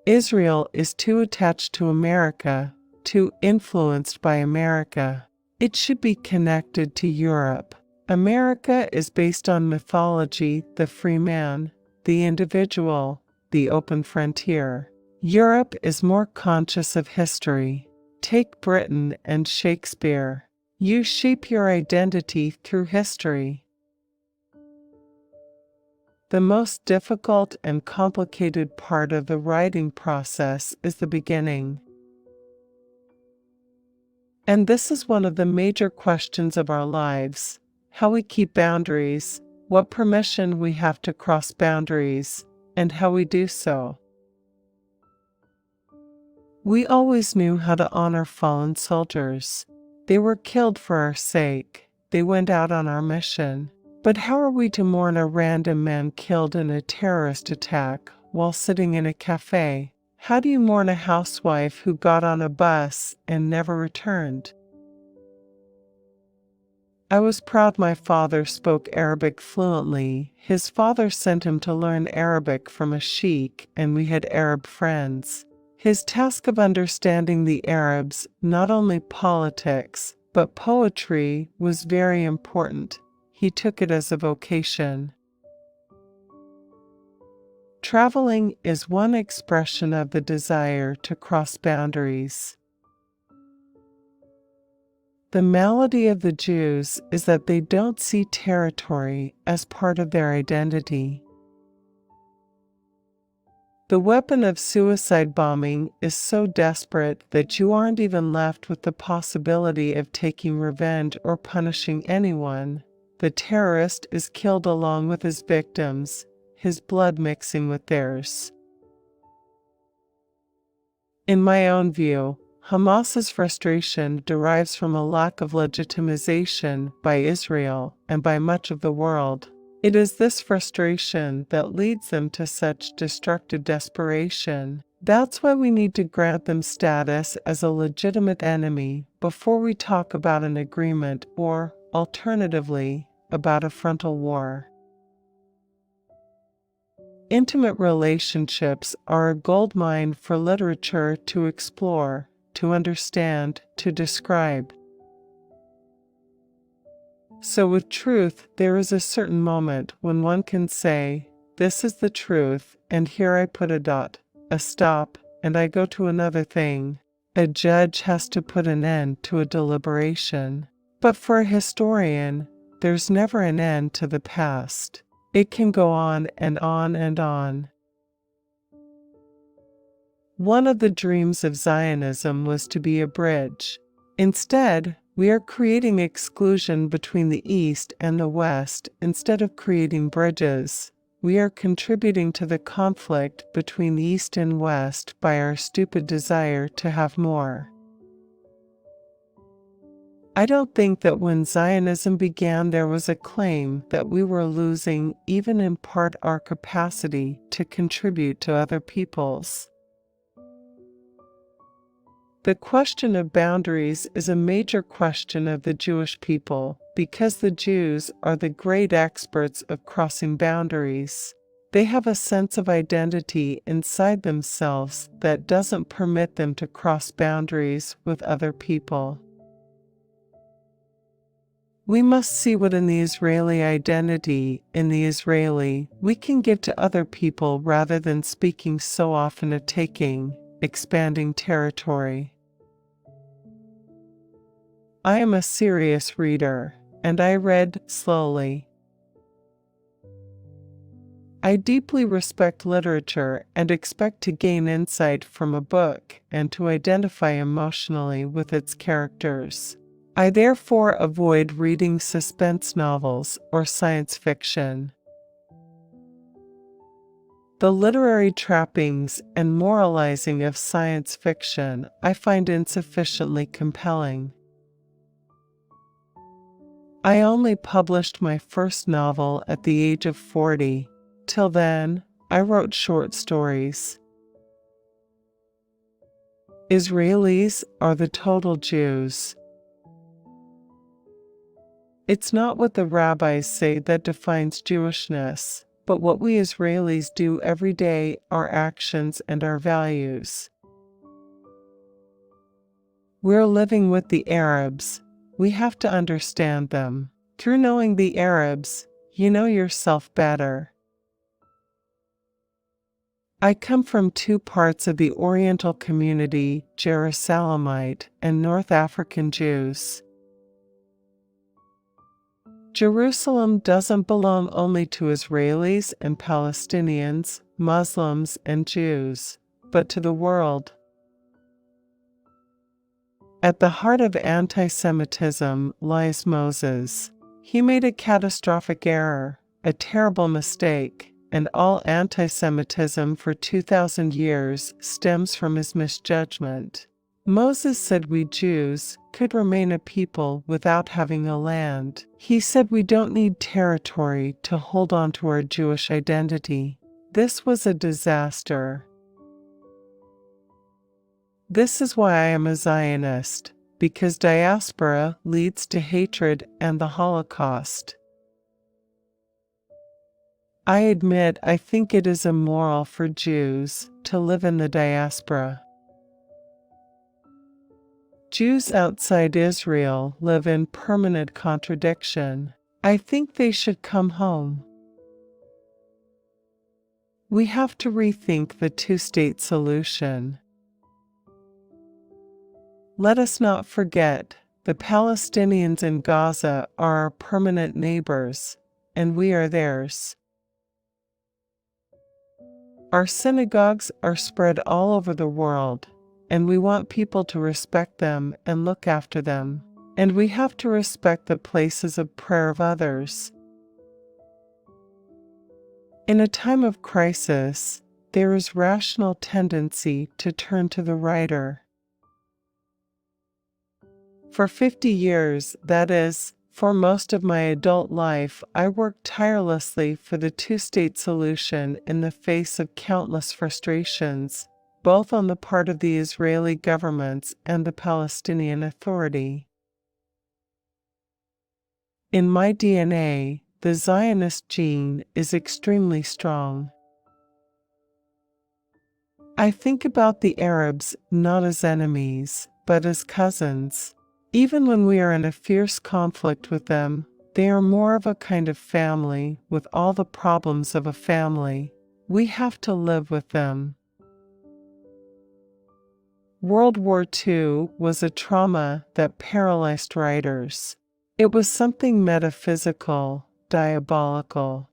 Israel is too attached to America, too influenced by America. It should be connected to Europe. America is based on mythology, the free man, the individual, the open frontier. Europe is more conscious of history. Take Britain and Shakespeare. You shape your identity through history. The most difficult and complicated part of the writing process is the beginning. And this is one of the major questions of our lives: how we keep boundaries, what permission we have to cross boundaries, and how we do so. We always knew how to honor fallen soldiers. They were killed for our sake. They went out on our mission. But how are we to mourn a random man killed in a terrorist attack while sitting in a cafe? How do you mourn a housewife who got on a bus and never returned? I was proud my father spoke Arabic fluently. His father sent him to learn Arabic from a sheikh, and we had Arab friends. His task of understanding the Arabs, not only politics, but poetry, was very important. He took it as a vocation. Traveling is one expression of the desire to cross boundaries. The malady of the Jews is that they don't see territory as part of their identity. The weapon of suicide bombing is so desperate that you aren't even left with the possibility of taking revenge or punishing anyone. The terrorist is killed along with his victims, his blood mixing with theirs. In my own view, Hamas's frustration derives from a lack of legitimization by Israel and by much of the world. It is this frustration that leads them to such destructive desperation. That's why we need to grant them status as a legitimate enemy before we talk about an agreement or, alternatively, about a frontal war. Intimate relationships are a goldmine for literature to explore, to understand, to describe. So with truth, there is a certain moment when one can say, "This is the truth, and here I put a dot, a stop, and I go to another thing." A judge has to put an end to a deliberation. But for a historian, there's never an end to the past. It can go on and on and on. One of the dreams of Zionism was to be a bridge. Instead, we are creating exclusion between the East and the West instead of creating bridges. We are contributing to the conflict between the East and West by our stupid desire to have more. I don't think that when Zionism began there was a claim that we were losing even in part our capacity to contribute to other peoples. The question of boundaries is a major question of the Jewish people because the Jews are the great experts of crossing boundaries. They have a sense of identity inside themselves that doesn't permit them to cross boundaries with other people. We must see what in the Israeli identity, in the Israeli, we can give to other people rather than speaking so often of taking, expanding territory. I am a serious reader, and I read slowly. I deeply respect literature and expect to gain insight from a book and to identify emotionally with its characters. I therefore avoid reading suspense novels or science fiction. The literary trappings and moralizing of science fiction I find insufficiently compelling. I only published my first novel at the age of 40. Till then, I wrote short stories. Israelis are the total Jews. It's not what the rabbis say that defines Jewishness, but what we Israelis do every day, our actions and our values. We're living with the Arabs. We have to understand them. Through knowing the Arabs, you know yourself better. I come from two parts of the Oriental community, Jerusalemite and North African Jews. Jerusalem doesn't belong only to Israelis and Palestinians, Muslims and Jews, but to the world. At the heart of anti-Semitism lies Moses. He made a catastrophic error, a terrible mistake, and all anti-Semitism for 2,000 years stems from his misjudgment. Moses said we Jews could remain a people without having a land. He said we don't need territory to hold on to our Jewish identity. This was a disaster. This is why I am a Zionist, because diaspora leads to hatred and the Holocaust. I admit I think it is immoral for Jews to live in the diaspora. Jews outside Israel live in permanent contradiction. I think they should come home. We have to rethink the two-state solution. Let us not forget, the Palestinians in Gaza are our permanent neighbors, and we are theirs. Our synagogues are spread all over the world, and we want people to respect them and look after them. And we have to respect the places of prayer of others. In a time of crisis, there is rational tendency to turn to the writer. For 50 years, that is, for most of my adult life, I worked tirelessly for the two-state solution in the face of countless frustrations, both on the part of the Israeli governments and the Palestinian Authority. In my DNA, the Zionist gene is extremely strong. I think about the Arabs not as enemies, but as cousins. Even when we are in a fierce conflict with them, they are more of a kind of family with all the problems of a family. We have to live with them. World War II was a trauma that paralyzed writers. It was something metaphysical, diabolical.